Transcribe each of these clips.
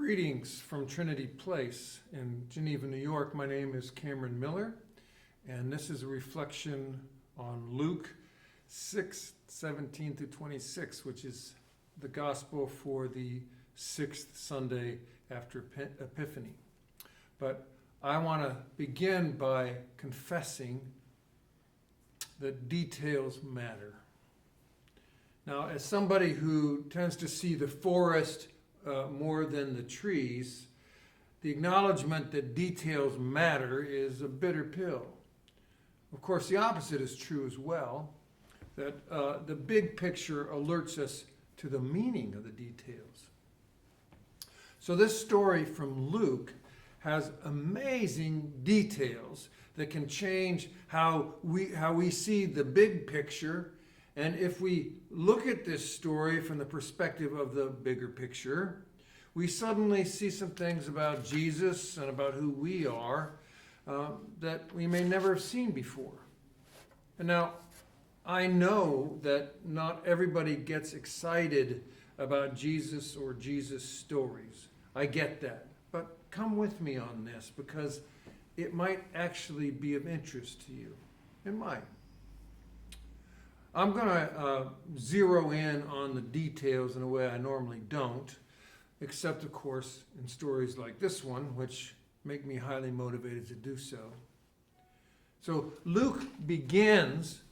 Greetings from Trinity Place in Geneva, New York. My name is Cameron Miller, and this is a reflection on Luke 6:17 through 26, which is the gospel for the sixth Sunday after Epiphany. But I want to begin by confessing that details matter. Now, as somebody who tends to see the forest more than the trees, the acknowledgement that details matter is a bitter pill. Of course, the opposite is true as well, that the big picture alerts us to the meaning of the details. So this story from Luke has amazing details that can change how we see the big picture. And if we look at this story from the perspective of the bigger picture, we suddenly see some things about Jesus and about who we are that we may never have seen before. And now, I know that not everybody gets excited about Jesus or Jesus stories. I get that. But come with me on this, because it might actually be of interest to you. It might. I'm going to zero in on the details in a way I normally don't, except, of course, in stories like this one, which make me highly motivated to do so. So Luke begins,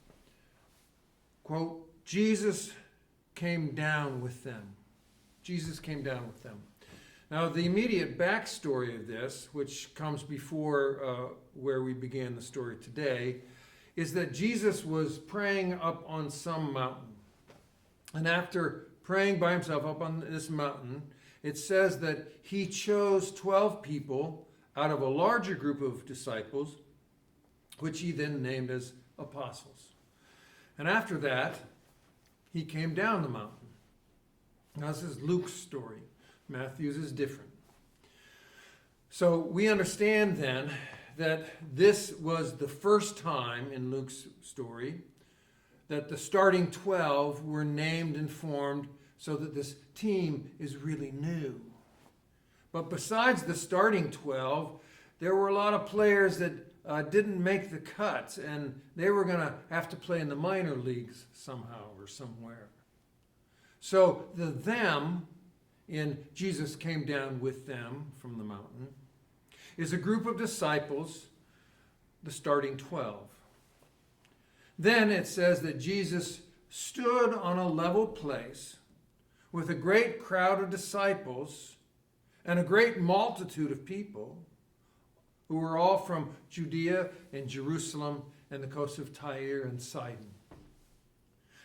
quote, Jesus came down with them. Jesus came down with them. Now, the immediate backstory of this, which comes before where we began the story today, is that Jesus was praying up on some mountain. And after praying by himself up on this mountain, it says that he chose 12 people out of a larger group of disciples, which he then named as apostles. And after that, he came down the mountain. Now, this is Luke's story. Matthew's is different. So we understand then that this was the first time in Luke's story that the starting 12 were named and formed so that this team is really new. But besides the starting 12, there were a lot of players that didn't make the cuts, and they were going to have to play in the minor leagues somehow or somewhere. So the them in Jesus came down with them from the mountain is a group of disciples, the starting 12. Then it says that Jesus stood on a level place with a great crowd of disciples and a great multitude of people who were all from Judea and Jerusalem and the coast of Tyre and Sidon.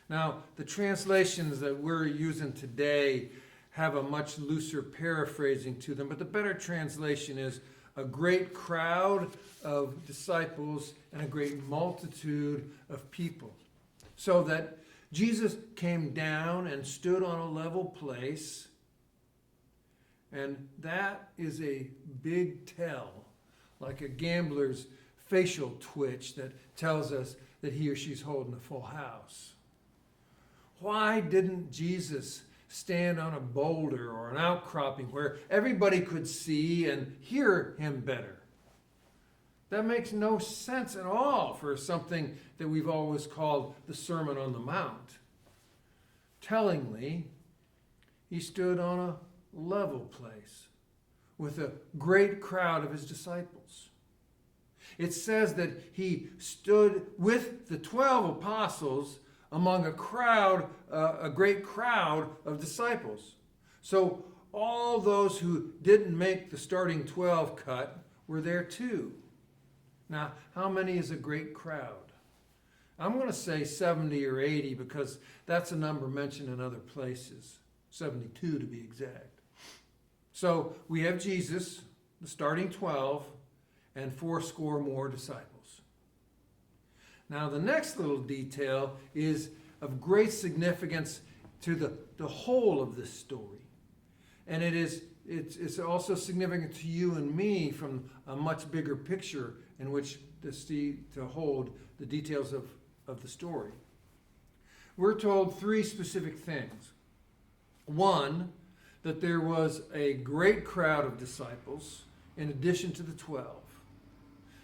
Now, the translations that we're using today have a much looser paraphrasing to them, but the better translation is a great crowd of disciples and a great multitude of people. So that Jesus came down and stood on a level place, and that is a big tell, like a gambler's facial twitch that tells us that he or she's holding a full house. Why didn't Jesus stand on a boulder or an outcropping where everybody could see and hear him better? That makes no sense at all for something that we've always called the Sermon on the Mount. Tellingly, he stood on a level place with a great crowd of his disciples. It says that he stood with the 12 apostles among a great crowd of disciples. So all those who didn't make the starting 12 cut were there too. Now, how many is a great crowd? I'm going to say 70 or 80 because that's a number mentioned in other places. 72 to be exact. So we have Jesus, the starting 12, and 80 more disciples. Now, the next little detail is of great significance to the whole of this story. And it's also significant to you and me from a much bigger picture in which to hold the details of the story. We're told three specific things. One, that there was a great crowd of disciples in addition to the 12.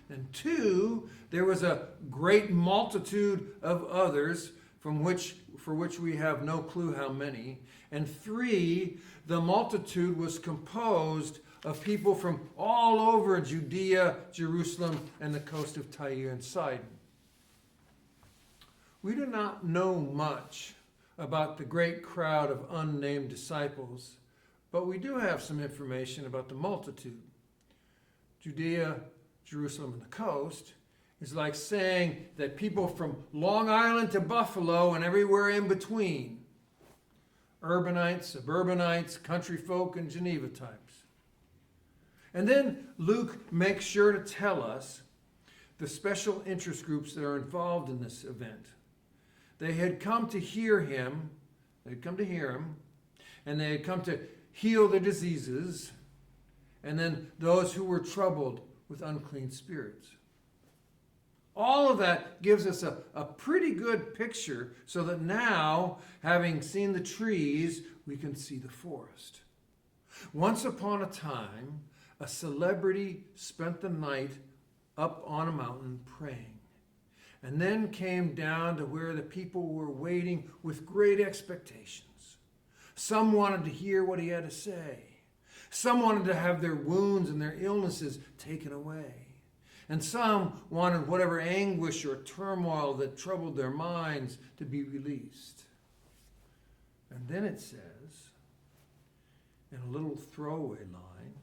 And 2, there was a great multitude of others for which we have no clue how many. And 3, the multitude was composed of people from all over Judea, Jerusalem, and the coast of Tyre and Sidon. We do not know much about the great crowd of unnamed disciples, but we do have some information about the multitude. Judea, Jerusalem, and the coast is like saying that people from Long Island to Buffalo and everywhere in between, urbanites, suburbanites, country folk, and Geneva types. And then Luke makes sure to tell us the special interest groups that are involved in this event. They had come to hear him, and they had come to heal their diseases, and then those who were troubled with unclean spirits. All of that gives us a pretty good picture so that now, having seen the trees, we can see the forest. Once upon a time, a celebrity spent the night up on a mountain praying, and then came down to where the people were waiting with great expectations. Some wanted to hear what he had to say. Some wanted to have their wounds and their illnesses taken away. And some wanted whatever anguish or turmoil that troubled their minds to be released. And then it says, in a little throwaway line,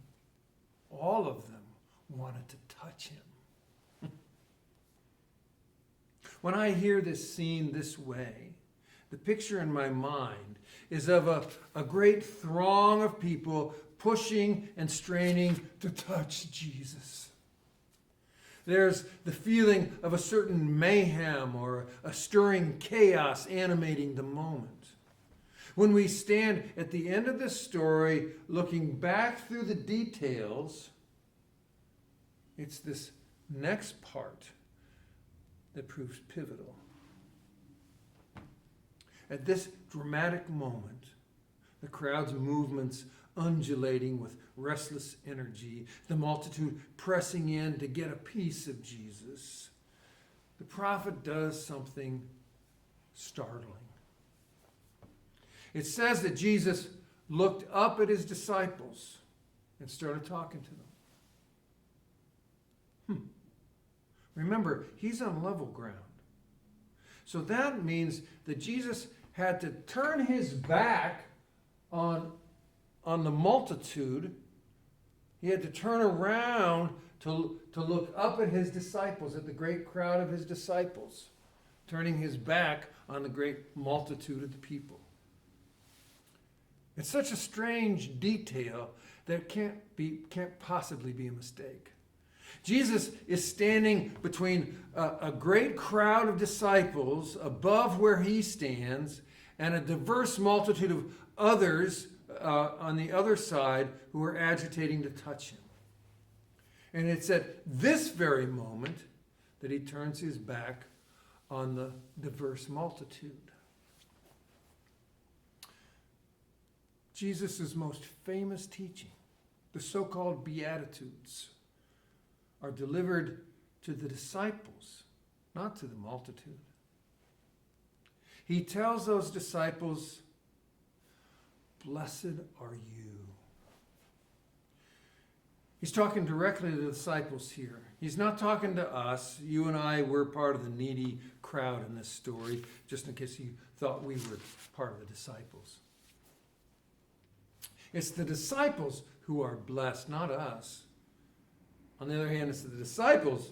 all of them wanted to touch him. When I hear this scene this way, the picture in my mind is of a great throng of people pushing and straining to touch Jesus. There's the feeling of a certain mayhem or a stirring chaos animating the moment. When we stand at the end of this story, looking back through the details, it's this next part that proves pivotal. At this dramatic moment, the crowd's movements undulating with restless energy, the multitude pressing in to get a piece of Jesus, the prophet does something startling. It says that Jesus looked up at his disciples and started talking to them. Remember, he's on level ground. So that means that Jesus had to turn his back on the multitude. He had to turn around to look up at his disciples, at the great crowd of his disciples, turning his back on the great multitude of the people. It's such a strange detail that can't possibly be a mistake. Jesus is standing between a great crowd of disciples above where he stands and a diverse multitude of others on the other side who are agitating to touch him. And it's at this very moment that he turns his back on the diverse multitude. Jesus' most famous teaching, the so-called Beatitudes, are delivered to the disciples, not to the multitude. He tells those disciples, "Blessed are you." He's talking directly to the disciples here. He's not talking to us. You and I were part of the needy crowd in this story, just in case you thought we were part of the disciples. It's the disciples who are blessed, not us. On the other hand, it's the disciples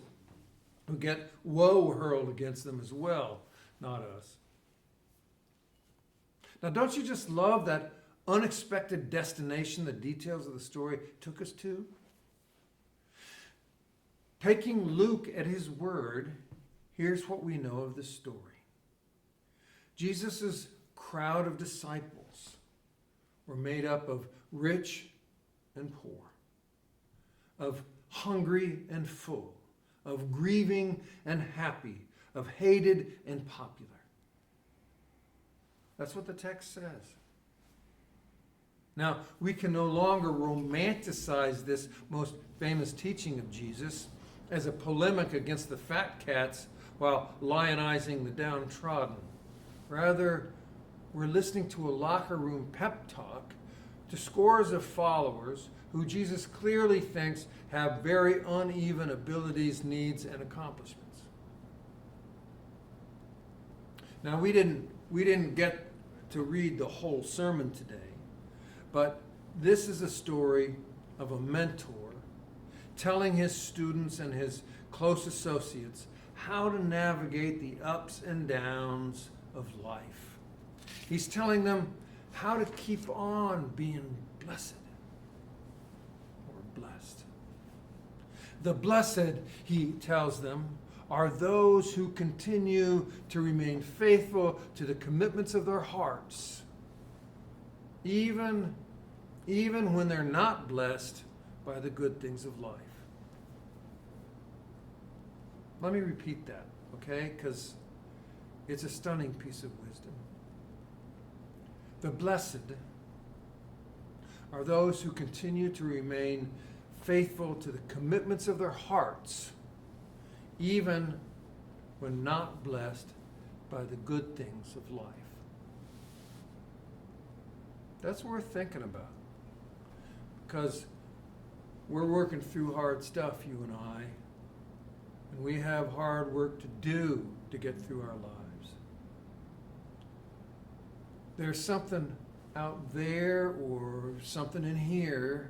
who get woe hurled against them as well, not us. Now, don't you just love that unexpected destination the details of the story took us to? Taking Luke at his word, here's what we know of this story. Jesus' crowd of disciples were made up of rich and poor, of hungry and full, of grieving and happy, of hated and popular. That's what the text says. Now, we can no longer romanticize this most famous teaching of Jesus as a polemic against the fat cats while lionizing the downtrodden. Rather, we're listening to a locker room pep talk to scores of followers who Jesus clearly thinks have very uneven abilities, needs, and accomplishments. Now, we didn't get to read the whole sermon today, but this is a story of a mentor telling his students and his close associates how to navigate the ups and downs of life. He's telling them how to keep on being blessed or blessed. The blessed, he tells them, are those who continue to remain faithful to the commitments of their hearts, even when they're not blessed by the good things of life. Let me repeat that, okay? Because it's a stunning piece of wisdom. The blessed are those who continue to remain faithful to the commitments of their hearts, even when not blessed by the good things of life. That's worth thinking about, because we're working through hard stuff, you and I, and we have hard work to do to get through our lives. There's something out there or something in here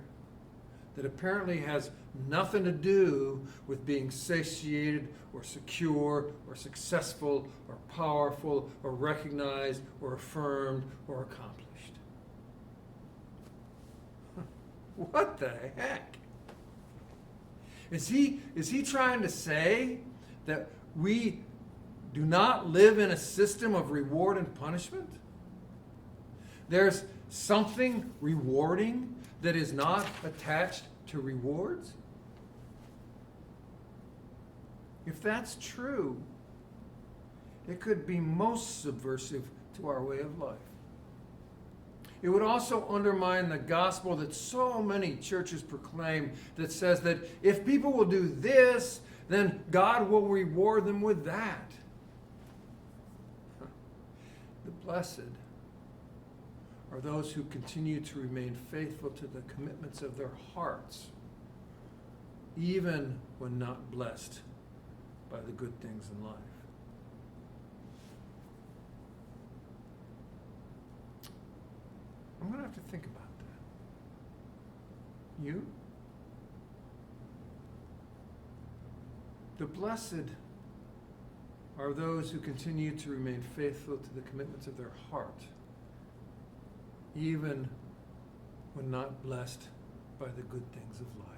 that apparently has nothing to do with being satiated or secure or successful or powerful or recognized or affirmed or accomplished. What the heck? Is he trying to say that we do not live in a system of reward and punishment? There's something rewarding that is not attached to rewards? If that's true, it could be most subversive to our way of life. It would also undermine the gospel that so many churches proclaim that says that if people will do this, then God will reward them with that. The blessed are those who continue to remain faithful to the commitments of their hearts, even when not blessed by the good things in life. I'm going to have to think about that. You? The blessed are those who continue to remain faithful to the commitments of their heart, even when not blessed by the good things of life.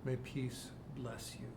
May peace bless you.